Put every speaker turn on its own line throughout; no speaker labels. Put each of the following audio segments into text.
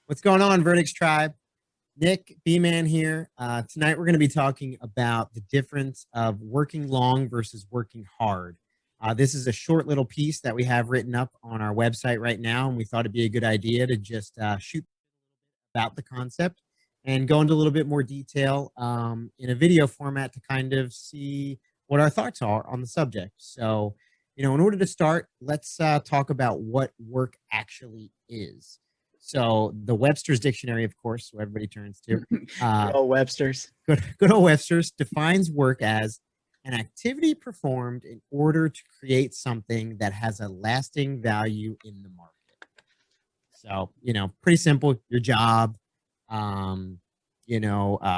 What's going on, Verdicks tribe? Nick, B-Man here. Tonight we're going to be talking about the difference of working long versus working hard. This is a short little piece that we have written up on our website right now, and we thought it'd be a good idea to just shoot about the concept and go into a little bit more detail in a video format to kind of see what our thoughts are on the subject. So, in order to start, let's talk about what work actually is. So, the Webster's Dictionary, of course, so everybody turns to,
Good old Webster's.
good old Webster's defines work as an activity performed in order to create something that has a lasting value in the market. So, pretty simple. Your job, um,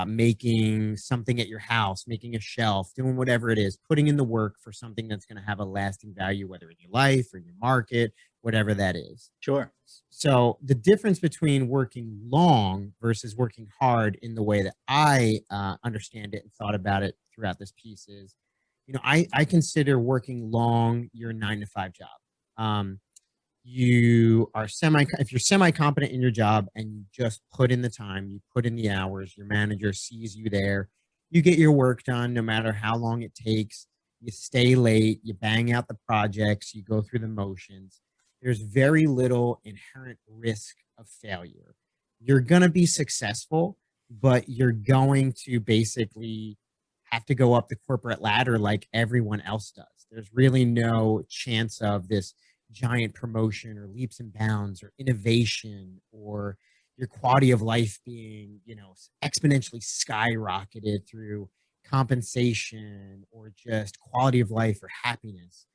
making something at your house, making a shelf, doing whatever it is, putting in the work for something that's going to have a lasting value, whether in your life or in your market, whatever that is.
Sure.
So, the difference between working long versus working hard in the way that I understand it and thought about it throughout this piece is, I consider working long your 9 to 5 job. You are if you're semi competent in your job and you just put in the time, you put in the hours, your manager sees you there, you get your work done no matter how long it takes, you stay late, you bang out the projects, you go through the motions. There's very little inherent risk of failure. You're going to be successful, but you're going to basically have to go up the corporate ladder like everyone else does. There's really no chance of this giant promotion or leaps and bounds or innovation or your quality of life being, exponentially skyrocketed through compensation or just quality of life or happiness.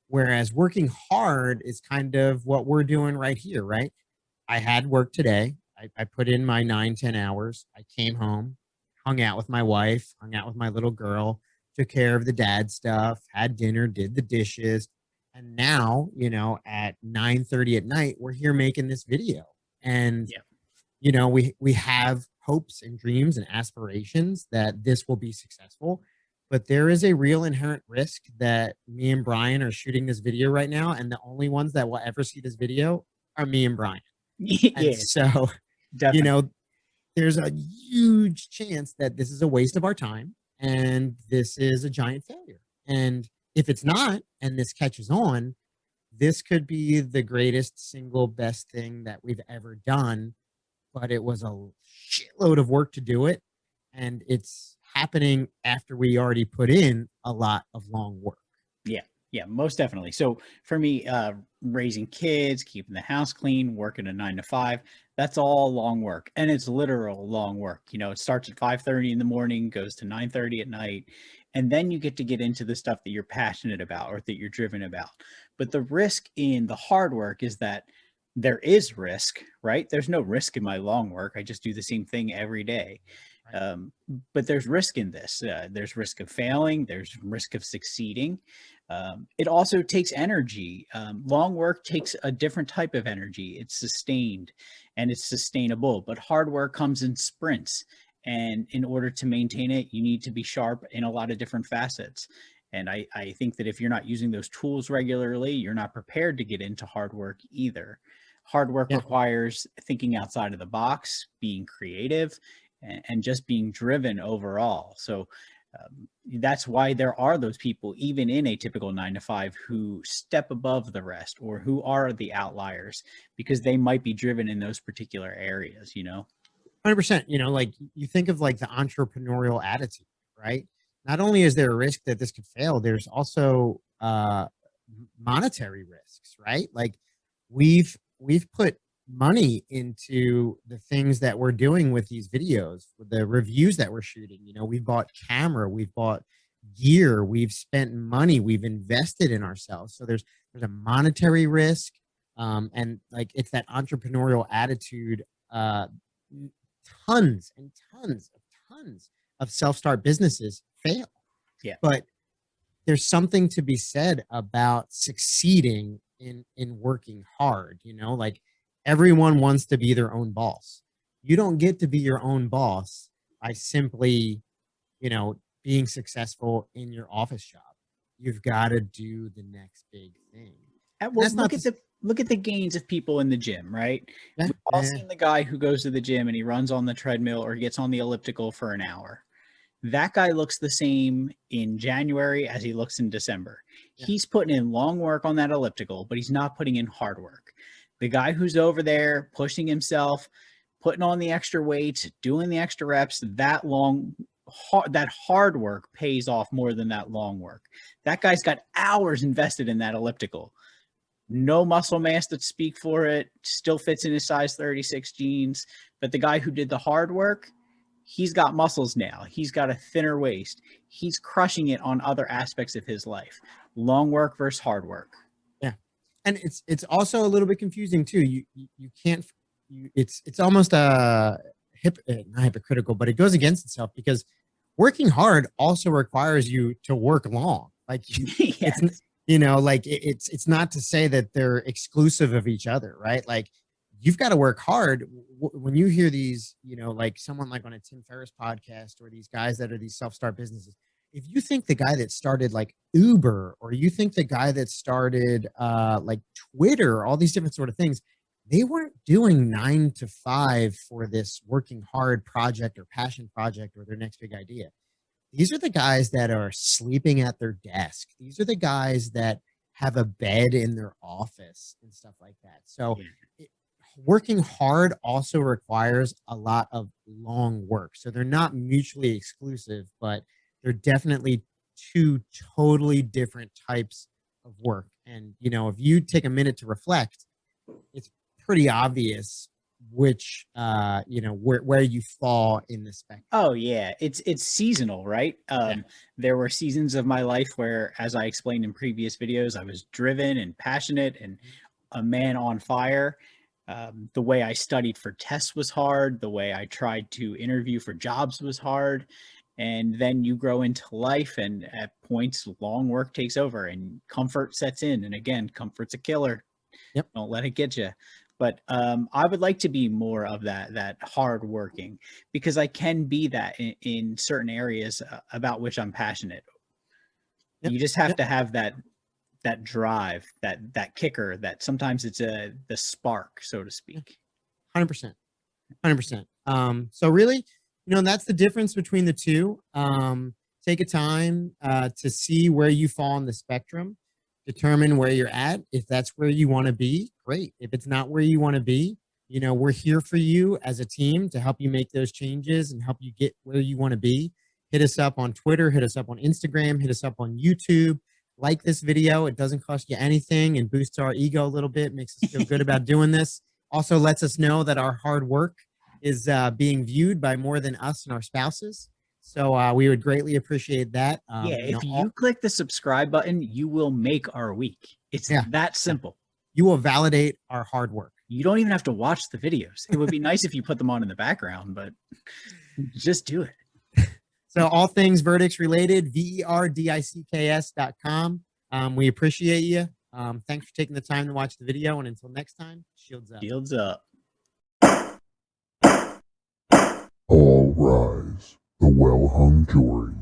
Whereas working hard is kind of what we're doing right here, right? I had work today. I put in my 9, 10 hours. I came home, hung out with my wife, hung out with my little girl, took care of the dad stuff, had dinner, did the dishes, and now, at 9:30 at night, we're here making this video. And,
Yeah.
we have hopes and dreams and aspirations that this will be successful. But there is a real inherent risk that me and Brian are shooting this video right now. And the only ones that will ever see this video are me and Brian. And
Yeah,
so, you
definitely.
know, there's a huge chance that this is a waste of our time and this is a giant failure. And if it's not, and this catches on, this could be the greatest single best thing that we've ever done. But it was a shitload of work to do it. And it's happening after we already put in a lot of long work.
Yeah. Yeah, most definitely. So for me, raising kids, keeping the house clean, working a 9 to 5, that's all long work. And it's literal long work. It starts at 5:30 in the morning, goes to 9:30 at night. And then you get into the stuff that you're passionate about or that you're driven about. But the risk in the hard work is that there is risk, right? There's no risk in my long work. I just do the same thing every day.
Right.
Um, but there's risk in this. There's risk of failing. There's risk of succeeding. It also takes energy. Long work takes a different type of energy. It's sustained and it's sustainable, but hard work comes in sprints. And in order to maintain it, you need to be sharp in a lot of different facets. And I think that if you're not using those tools regularly, you're not prepared to get into hard work either. Hard work
Yeah.
requires thinking outside of the box, being creative, and just being driven overall. So that's why there are those people, even in a typical 9 to 5, who step above the rest or who are the outliers because they might be driven in those particular areas.
100%. Like you think of like the entrepreneurial attitude, right? Not only is there a risk that this could fail, there's also monetary risks, right? Like we've put money into the things that we're doing with these videos, with the reviews that we're shooting. We've bought camera, we've bought gear, we've spent money, we've invested in ourselves. So there's a monetary risk, and like it's that entrepreneurial attitude. Tons and tons of self-start businesses fail,
Yeah.
but there's something to be said about succeeding in working hard. Like everyone wants to be their own boss. You don't get to be your own boss by simply, being successful in your office job. You've got to do the next big thing. And
Well,
that's not to
look at the gains of people in the gym, right?
yeah,
We've all
yeah,
seen the guy who goes to the gym and he runs on the treadmill or gets on the elliptical for an hour. That guy looks the same in January as he looks in December.
yeah.
He's putting in long work on that elliptical, but he's not putting in hard work. The guy who's over there pushing himself, putting on the extra weights, doing the extra reps, that hard work pays off more than that long work. That guy's got hours invested in that elliptical. No muscle mass to speak for it, still fits in his size 36 jeans. But the guy who did the hard work, he's got muscles now. He's got a thinner waist. He's crushing it on other aspects of his life. Long work versus hard work.
Yeah, and it's also a little bit confusing too. You can't. It's almost not hypocritical, but it goes against itself because working hard also requires you to work long. Like it's
Yes.
like it's not to say that they're exclusive of each other, right? Like you've got to work hard. When you hear these, like someone like on a Tim Ferriss podcast or these guys that are these self-start businesses, if you think the guy that started like Uber or you think the guy that started like Twitter, all these different sort of things, they weren't doing 9 to 5 for this working hard project or passion project or their next big idea. These are the guys that are sleeping at their desk. These are the guys that have a bed in their office and stuff like that. So
Yeah.
working hard also requires a lot of long work. So they're not mutually exclusive, but they're definitely two totally different types of work. And, if you take a minute to reflect, it's pretty obvious which, where you fall in the spectrum.
Oh yeah, it's seasonal, right?
Yeah.
There were seasons of my life where, as I explained in previous videos, I was driven and passionate and a man on fire. The way I studied for tests was hard. The way I tried to interview for jobs was hard. And then you grow into life, and at points, long work takes over and comfort sets in. And again, comfort's a killer.
Yep.
Don't let it get you. But I would like to be more of that hard working, because I can be that in certain areas about which I'm passionate.
Yep.
You just have
Yep.
to have that drive, that kicker, that sometimes it's the spark, so to speak.
100%. 100%. So really, that's the difference between the two. Take a time to see where you fall on the spectrum, determine where you're at. If that's where you want to be, great. If it's not where you want to be, we're here for you as a team to help you make those changes and help you get where you want to be. Hit us up on Twitter, hit us up on Instagram, hit us up on YouTube. Like this video. It doesn't cost you anything and boosts our ego a little bit, makes us feel good about doing this. Also lets us know that our hard work is being viewed by more than us and our spouses. So we would greatly appreciate that.
Yeah, if you click the subscribe button, you will make our week. It's that simple.
You will validate our hard work.
You don't even have to watch the videos. It would be nice if you put them on in the background, but just do it.
So all things Verdicks related, verdicks.com. We appreciate you. Thanks for taking the time to watch the video. And until next time, shields up.
Shields up.
All rise. The well-hung jury.